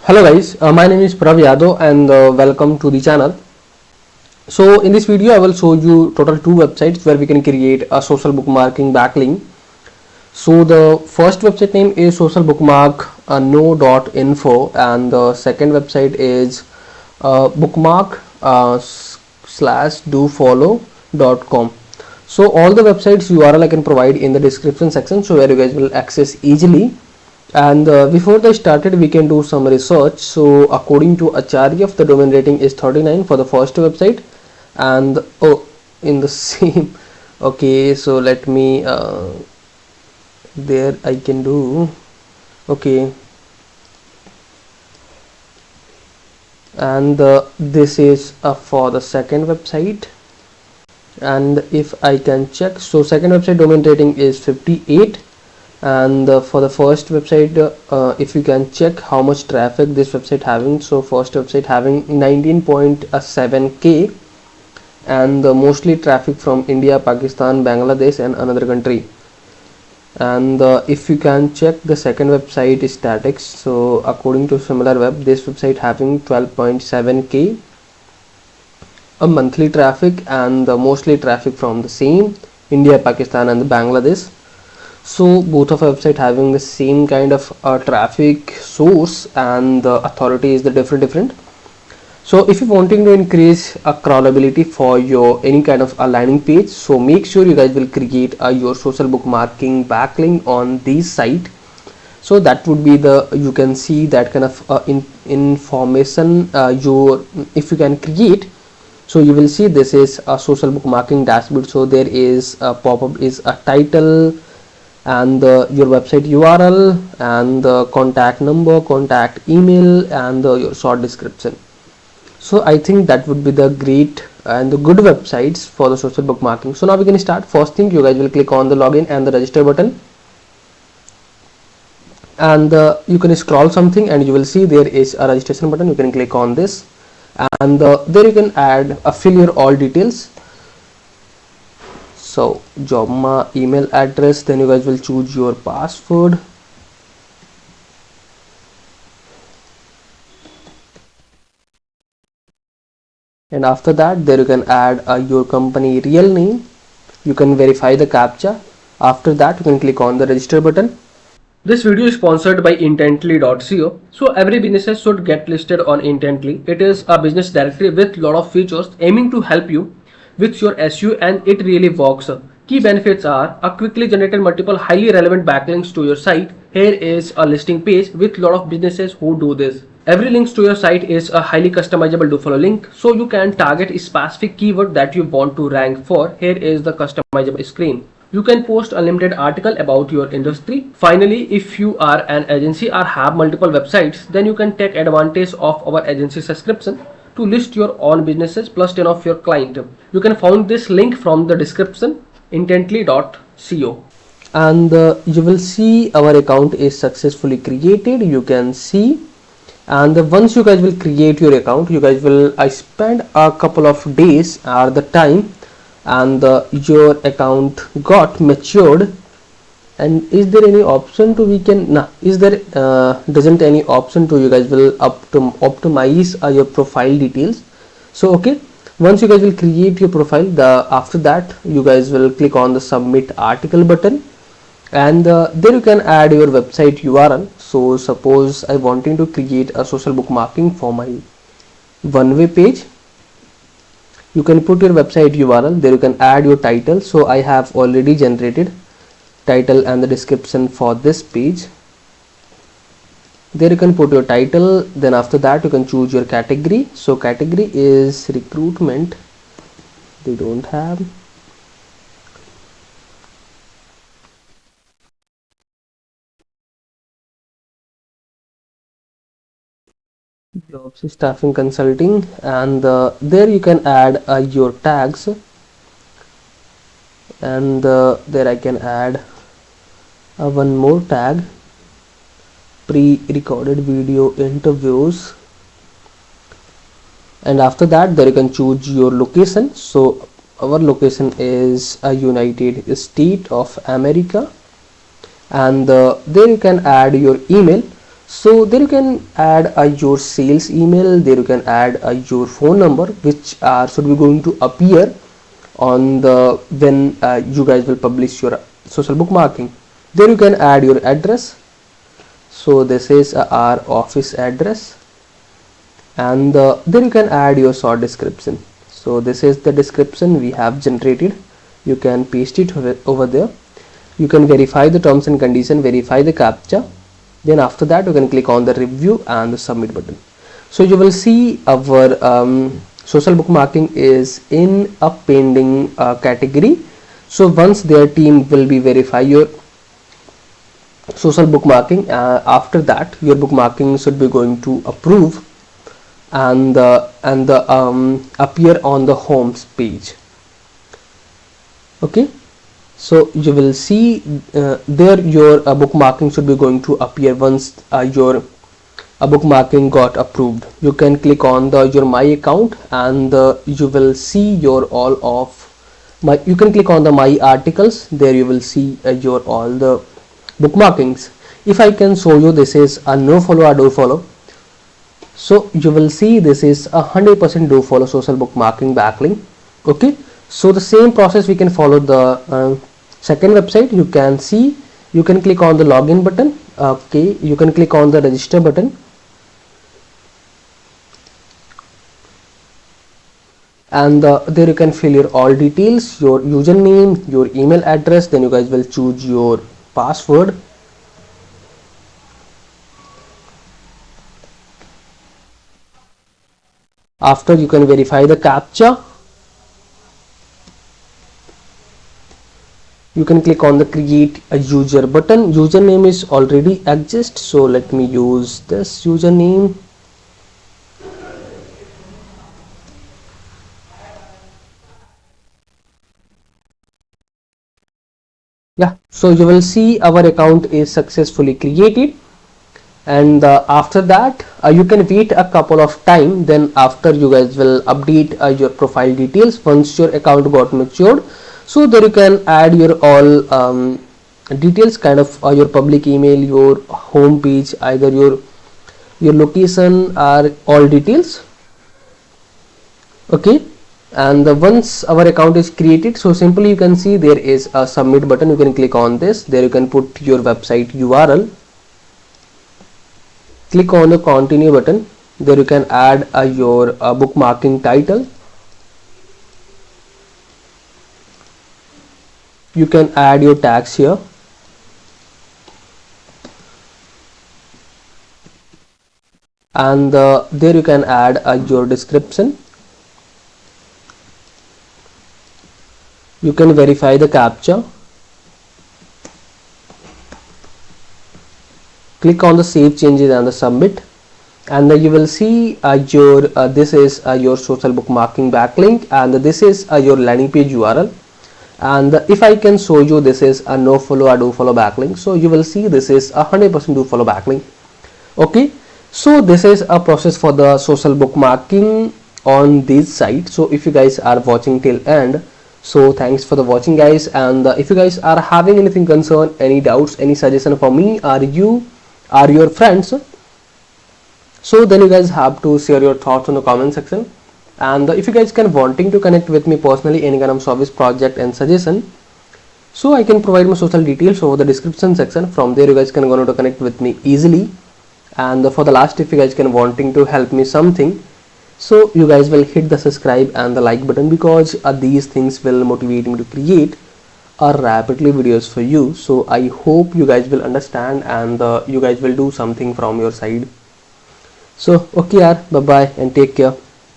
Hello guys, my name is Prav Yadav and welcome to the channel. So in this video I will show you total two websites where we can create a social bookmarking backlink. So the first website name is social bookmark no.info and the second website is bookmark slash dofollow.com. So all the websites URL I can provide in the description section, so where you guys will access easily. And before they started, we can do some research. So according to Acharya, the domain rating is 39 for the first website, and in the same okay, so let me there I can do okay, and this is for the second website. And if I can check, so second website domain rating is 58, and for the first website if you can check how much traffic this website having, so first website having 19.7k and mostly traffic from India, Pakistan, Bangladesh and another country. And if you can check the second website statics, so according to similar web, this website having 12.7k a monthly traffic and mostly traffic from the same India, Pakistan and Bangladesh. So both of website having the same kind of traffic source, and the authority is the different. So if you wanting to increase a crawlability for your any kind of a landing page, so make sure you guys will create your social bookmarking backlink on this site. So that would be the, you can see that kind of information if you can create. So you will see this is a social bookmarking dashboard. So there is a pop-up is a title and your website URL and the contact number, contact email and your short description. So I think that would be the great and the good websites for the social bookmarking. So now we can start. First thing, you guys will click on the login and the register button, and you can scroll something and you will see there is a registration button. You can click on this, and there you can fill your all details. So job email address, then you guys will choose your password, and after that there you can add your company real name. You can verify the captcha. After that you can click on the register button. This video is sponsored by intently.co. So every business should get listed on Intently. It is a business directory with lot of features aiming to help you with your SEO, and it really works. Key benefits are a quickly generated multiple highly relevant backlinks to your site. Here is a listing page with lot of businesses who do this. Every link to your site is a highly customizable Dofollow link, so you can target a specific keyword that you want to rank for. Here is the customizable screen. You can post unlimited article about your industry. Finally, if you are an agency or have multiple websites, then you can take advantage of our agency subscription to list your own businesses plus 10 of your client. You can find this link from the description, intently.co. And you will see our account is successfully created. You can see, and once you guys will create your account, you guys will spend a couple of days or the time, and your account got matured. And is there any option to doesn't any option to you guys will optimize your profile details. So okay, once you guys will create your profile, after that you guys will click on the submit article button, and there you can add your website URL. So suppose I wanting to create a social bookmarking for my one-way page. You can put your website URL. There you can add your title. So I have already generated title and the description for this page. There you can put your title. Then after that you can choose your category. So category is recruitment. They don't have. Jobs, staffing, consulting, and there you can add your tags, and there I can add one more tag, pre-recorded video interviews. And after that there you can choose your location. So our location is a United States of America, and there you can add your email. So there you can add your sales email, there you can add your phone number, which should be going to appear on the when you guys will publish your social bookmarking. There you can add your address. So this is our office address, and then you can add your short description. So this is the description we have generated. You can paste it over there. You can verify the terms and condition, verify the captcha. Then after that you can click on the review and the submit button. So you will see our social bookmarking is in a pending category. So once their team will be verify your social bookmarking, after that your bookmarking should be going to approve and appear on the home page. Okay, so you will see there your bookmarking should be going to appear once your bookmarking got approved. You can click on the your my account, and you will see your all of my, you can click on the my articles. There you will see your all the bookmarkings. If I can show you, this is a no follow or do follow. So you will see this is 100% do follow social bookmarking backlink. Okay, so the same process we can follow the second website. You can see, you can click on the login button. Okay, you can click on the register button, and there you can fill your all details, your username, your email address. Then you guys will choose your password. After, you can verify the captcha. You can click on the create a user button. Username is already exist, so let me use this username. Yeah, so you will see our account is successfully created, and after that you can wait a couple of time. Then after, you guys will update your profile details once your account got matured. So there you can add your all details, kind of your public email, your home page, either your location, or all details. Okay, and once our account is created, so simply you can see there is a submit button. You can click on this. There you can put your website URL. Click on the continue button. There you can add your bookmarking title. You can add your tags here, and there you can add your description. You can verify the captcha. Click on the save changes and the submit, and you will see your this is your social bookmarking backlink, and this is your landing page URL. And if I can show you, this is a no follow or do follow backlink. So you will see this is 100% do follow backlink. Okay, so this is a process for the social bookmarking on this site. So if you guys are watching till end, so thanks for the watching, guys. And if you guys are having anything concern, any doubts, any suggestion for me, or you or your friends, so then you guys have to share your thoughts in the comment section. And if you guys can wanting to connect with me personally, any kind of service, project and suggestion, so I can provide my social details over the description section. From there you guys can go to connect with me easily. And for the last, if you guys can wanting to help me something, so you guys will hit the subscribe and the like button, because these things will motivate me to create rapidly videos for you. So I hope you guys will understand, and you guys will do something from your side. So okay, bye bye and take care.